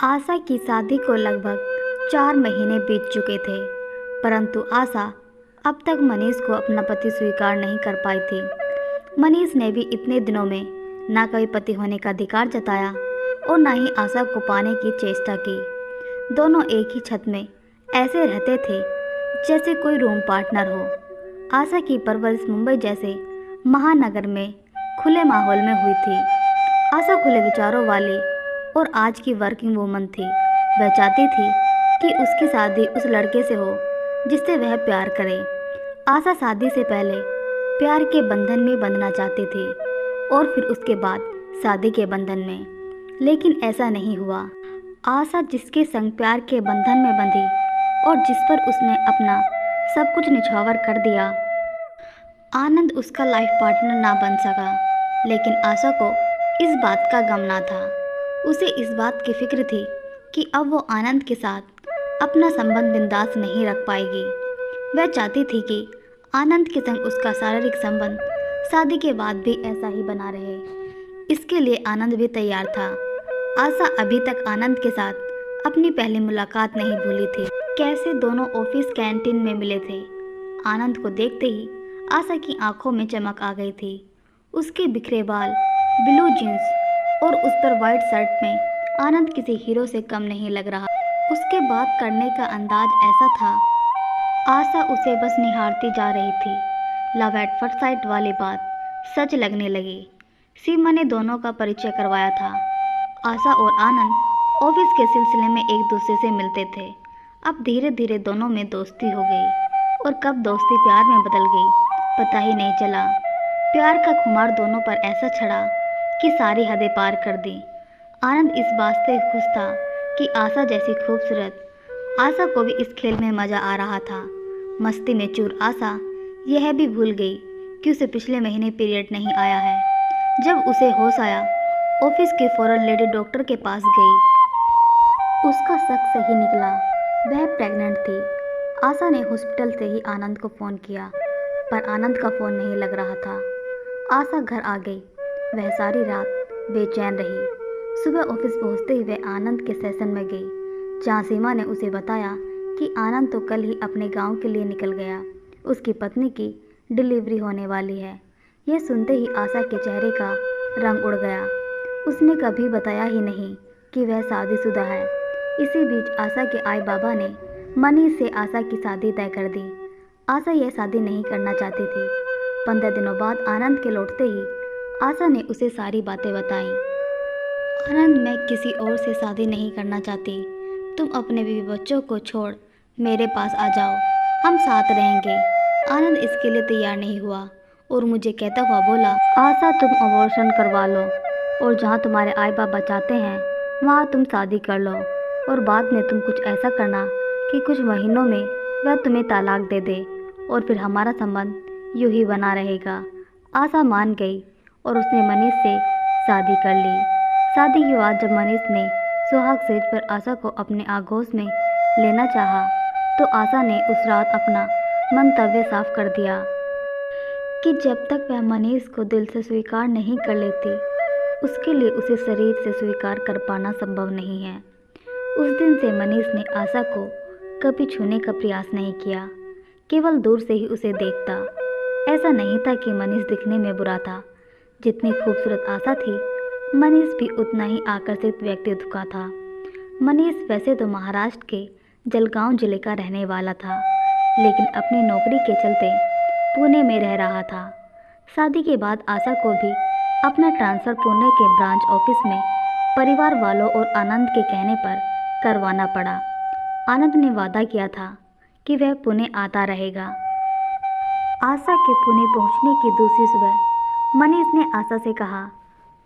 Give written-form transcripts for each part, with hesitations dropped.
आशा की शादी को लगभग 4 महीने बीत चुके थे, परंतु आशा अब तक मनीष को अपना पति स्वीकार नहीं कर पाई थी। मनीष ने भी इतने दिनों में ना कभी पति होने का अधिकार जताया और ना ही आशा को पाने की चेष्टा की। दोनों एक ही छत में ऐसे रहते थे जैसे कोई रूम पार्टनर हो। आशा की परवरिश मुंबई जैसे महानगर में खुले माहौल में हुई थी। आशा खुले विचारों वाली और आज की वर्किंग वूमन थी। वह चाहती थी कि उसकी शादी उस लड़के से हो जिससे वह प्यार करे। आशा शादी से पहले प्यार के बंधन में बंधना चाहती थी और फिर उसके बाद शादी के बंधन में, लेकिन ऐसा नहीं हुआ। आशा जिसके संग प्यार के बंधन में बंधी और जिस पर उसने अपना सब कुछ निछावर कर दिया, आनंद उसका लाइफ पार्टनर ना बन सका। लेकिन आशा को इस बात का गम ना था। उसे इस बात की फिक्र थी कि अब वो आनंद के साथ अपना संबंध बिंदास नहीं रख पाएगी। वह चाहती थी कि आनंद के संग उसका शारीरिक संबंध शादी के बाद भी ऐसा ही बना रहे। इसके लिए आनंद भी तैयार था। आशा अभी तक आनंद के साथ अपनी पहली मुलाकात नहीं भूली थी। कैसे दोनों ऑफिस कैंटीन में मिले थे। आनंद को देखते ही आशा की आंखों में चमक आ गई थी। उसके बिखरे बाल, ब्लू जींस और उस पर वाइट शर्ट में आनंद किसी हीरो से कम नहीं लग रहा। उसके बात करने का अंदाज ऐसा था, आशा उसे बस निहारती जा रही थी। लव एट फर्स्ट साइट वाली बात सच लगने लगी। सीमा ने दोनों का परिचय करवाया था। आशा और आनंद ऑफिस के सिलसिले में एक दूसरे से मिलते थे। अब धीरे धीरे दोनों में दोस्ती हो गई और कब दोस्ती प्यार में बदल गई पता ही नहीं चला। प्यार का खुमार दोनों पर ऐसा चढ़ा कि सारी हदें पार कर दी। आनंद इस बात से खुश था कि आशा जैसी खूबसूरत आशा को भी इस खेल में मज़ा आ रहा था। मस्ती में चूर आशा यह भी भूल गई कि उसे पिछले महीने पीरियड नहीं आया है। जब उसे होश आया, ऑफिस की फॉरेन लेडी डॉक्टर के पास गई। उसका शक सही निकला, वह प्रेग्नेंट थी। आशा ने हॉस्पिटल से ही आनंद को फ़ोन किया, पर आनंद का फ़ोन नहीं लग रहा था। आशा घर आ गई। वह सारी रात बेचैन रही। सुबह ऑफिस पहुंचते ही वह आनंद के सेशन में गई, जहां सीमा ने उसे बताया कि आनंद तो कल ही अपने गांव के लिए निकल गया। उसकी पत्नी की डिलीवरी होने वाली है। यह सुनते ही आशा के चेहरे का रंग उड़ गया। उसने कभी बताया ही नहीं कि वह शादीशुदा है। इसी बीच आशा के आई बाबा ने मनीष से आशा की शादी तय कर दी। आशा यह शादी नहीं करना चाहती थी। 15 दिनों बाद आनंद के लौटते ही आशा ने उसे सारी बातें बताईं। आनंद, मैं किसी और से शादी नहीं करना चाहती। तुम अपने बीवी बच्चों को छोड़ मेरे पास आ जाओ, हम साथ रहेंगे। आनंद इसके लिए तैयार नहीं हुआ और मुझे कहता हुआ बोला, आशा तुम अबॉर्शन करवा लो और जहाँ तुम्हारे आई बाबा चाहते हैं वहाँ तुम शादी कर लो और बाद में तुम कुछ ऐसा करना कि कुछ महीनों में वह तुम्हें तलाक दे दे और फिर हमारा संबंध यूं ही बना रहेगा। आशा मान गई और उसने मनीष से शादी कर ली। शादी के बाद जब मनीष ने सुहाग सेज पर आशा को अपने आगोश में लेना चाहा, तो आशा ने उस रात अपना मंतव्य साफ कर दिया कि जब तक वह मनीष को दिल से स्वीकार नहीं कर लेती, उसके लिए उसे शरीर से स्वीकार कर पाना संभव नहीं है। उस दिन से मनीष ने आशा को कभी छूने का प्रयास नहीं किया, केवल दूर से ही उसे देखता। ऐसा नहीं था कि मनीष दिखने में बुरा था। जितनी खूबसूरत आशा थी, मनीष भी उतना ही आकर्षित व्यक्तित्व का था। मनीष वैसे तो महाराष्ट्र के जलगांव जिले का रहने वाला था, लेकिन अपनी नौकरी के चलते पुणे में रह रहा था। शादी के बाद आशा को भी अपना ट्रांसफ़र पुणे के ब्रांच ऑफिस में परिवार वालों और आनंद के कहने पर करवाना पड़ा। आनंद ने वादा किया था कि वह पुणे आता रहेगा। आशा के पुणे पहुंचने की दूसरी सुबह मनीष ने आशा से कहा,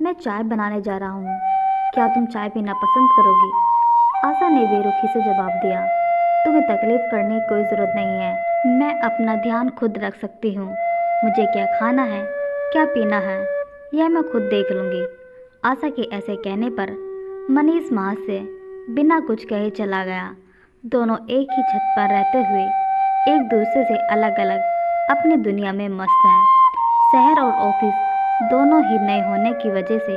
मैं चाय बनाने जा रहा हूँ, क्या तुम चाय पीना पसंद करोगी? आशा ने बेरुखी से जवाब दिया, तुम्हें तकलीफ़ करने की कोई ज़रूरत नहीं है, मैं अपना ध्यान खुद रख सकती हूँ। मुझे क्या खाना है, क्या पीना है, यह मैं खुद देख लूँगी। आशा के ऐसे कहने पर मनीष वहाँ से बिना कुछ कहे चला गया। दोनों एक ही छत पर रहते हुए एक दूसरे से अलग अलग अपनी दुनिया में मस्त हैं। शहर और ऑफिस दोनों ही नए होने की वजह से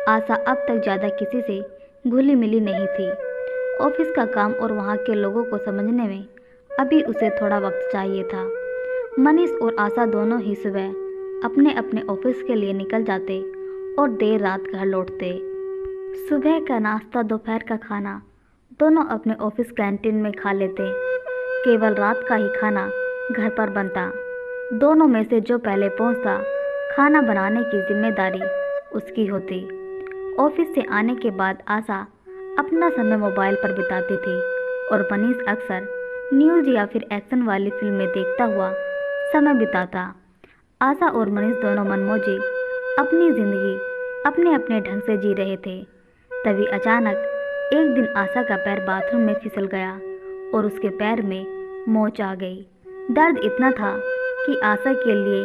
आशा अब तक ज़्यादा किसी से घुली मिली नहीं थी। ऑफिस का काम और वहाँ के लोगों को समझने में अभी उसे थोड़ा वक्त चाहिए था। मनीष और आशा दोनों ही सुबह अपने अपने ऑफिस के लिए निकल जाते और देर रात घर लौटते। सुबह का नाश्ता, दोपहर का खाना दोनों अपने ऑफिस कैंटीन में खा लेते। केवल रात का ही खाना घर पर बनता। दोनों में से जो पहले पहुंचता, खाना बनाने की जिम्मेदारी उसकी होती। ऑफिस से आने के बाद आशा अपना समय मोबाइल पर बिताती थी और मनीष अक्सर न्यूज़ या फिर एक्शन वाली फिल्में देखता हुआ समय बिताता। आशा और मनीष दोनों मनमौजी अपनी ज़िंदगी अपने अपने ढंग से जी रहे थे। तभी अचानक एक दिन आशा का पैर बाथरूम में फिसल गया और उसके पैर में मोच आ गई। दर्द इतना था कि आशा के लिए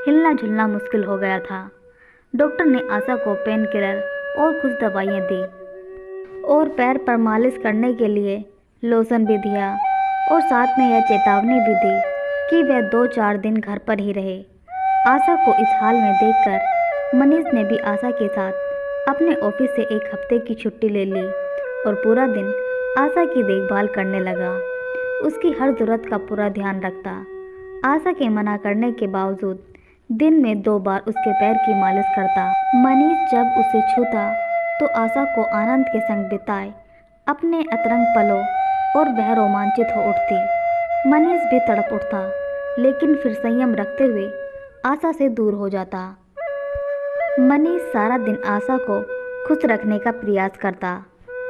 हिलना झुलना मुश्किल हो गया था। डॉक्टर ने आशा को पेन किलर और कुछ दवाइयाँ दी और पैर पर मालिश करने के लिए लोशन भी दिया और साथ में यह चेतावनी भी दी कि वह 2-4 दिन घर पर ही रहे। आशा को इस हाल में देखकर मनीष ने भी आशा के साथ अपने ऑफिस से एक हफ्ते की छुट्टी ले ली और पूरा दिन आशा की देखभाल करने लगा। उसकी हर ज़रूरत का पूरा ध्यान रखता। आशा के मना करने के बावजूद दिन में 2 बार उसके पैर की मालिश करता। मनीष जब उसे छूता तो आशा को आनंद के संग बिताए अपने अतरंग पलों और वह रोमांचित हो उठती। मनीष भी तड़प उठता, लेकिन फिर संयम रखते हुए आशा से दूर हो जाता। मनीष सारा दिन आशा को खुश रखने का प्रयास करता,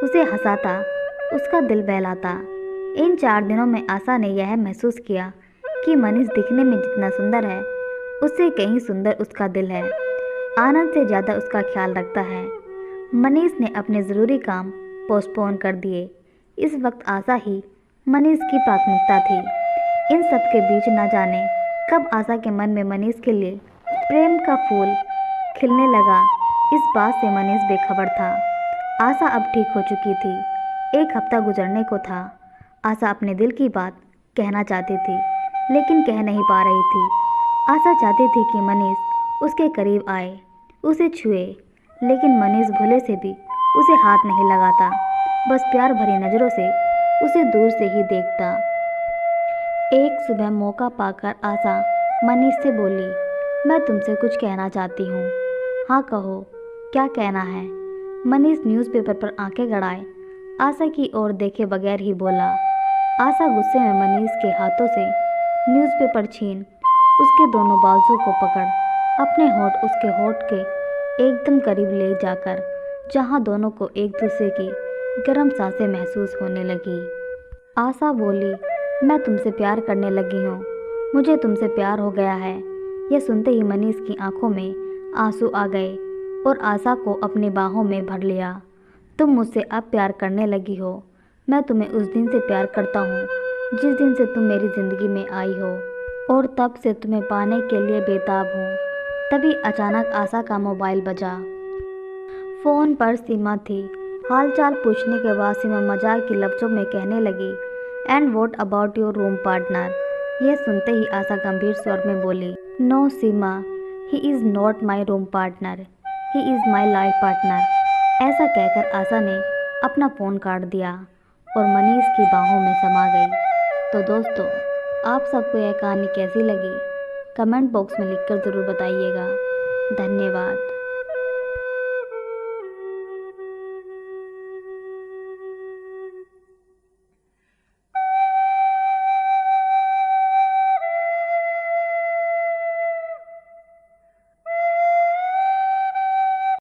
उसे हंसाता, उसका दिल बहलाता। इन 4 दिनों में आशा ने यह महसूस किया कि मनीष दिखने में जितना सुंदर है, उससे कहीं सुंदर उसका दिल है। आनंद से ज़्यादा उसका ख्याल रखता है। मनीष ने अपने ज़रूरी काम पोस्टपोन कर दिए। इस वक्त आशा ही मनीष की प्राथमिकता थी। इन सब के बीच न जाने कब आशा के मन में मनीष के लिए प्रेम का फूल खिलने लगा, इस बात से मनीष बेखबर था। आशा अब ठीक हो चुकी थी। 1 हफ्ता गुजरने को था। आशा अपने दिल की बात कहना चाहती थी, लेकिन कह नहीं पा रही थी। आशा चाहती थी कि मनीष उसके करीब आए, उसे छुए, लेकिन मनीष भूले से भी उसे हाथ नहीं लगाता, बस प्यार भरी नज़रों से उसे दूर से ही देखता। एक सुबह मौका पाकर आशा मनीष से बोली, मैं तुमसे कुछ कहना चाहती हूँ। हाँ कहो, क्या कहना है? मनीष न्यूज़पेपर पर आंखें गड़ाए आशा की ओर देखे बगैर ही बोला। आशा गुस्से में मनीष के हाथों से न्यूज़पेपर छीन उसके दोनों बाजुओं को पकड़ अपने होंठ उसके होंठ के एकदम करीब ले जाकर, जहां दोनों को एक दूसरे की गर्म सांसें महसूस होने लगी। आशा बोली, मैं तुमसे प्यार करने लगी हूँ, मुझे तुमसे प्यार हो गया है। यह सुनते ही मनीष की आंखों में आंसू आ गए और आशा को अपनी बाहों में भर लिया। तुम मुझसे अब प्यार करने लगी हो। मैं तुम्हें उस दिन से प्यार करता हूँ जिस दिन से तुम मेरी ज़िंदगी में आई हो, और तब से तुम्हें पाने के लिए बेताब हूँ। तभी अचानक आशा का मोबाइल बजा। फ़ोन पर सीमा थी। हालचाल पूछने के बाद सीमा मजाक के लफ्ज़ों में कहने लगी, and what about your room partner? यह सुनते ही आशा गंभीर स्वर में बोली, no Seema, he is not my room partner, he is my life partner. ऐसा कहकर आशा ने अपना फ़ोन काट दिया और मनीष की बाहों में समा गई। तो दोस्तों, आप सबको यह कहानी कैसी लगी? कमेंट बॉक्स में लिखकर ज़रूर बताइएगा। धन्यवाद।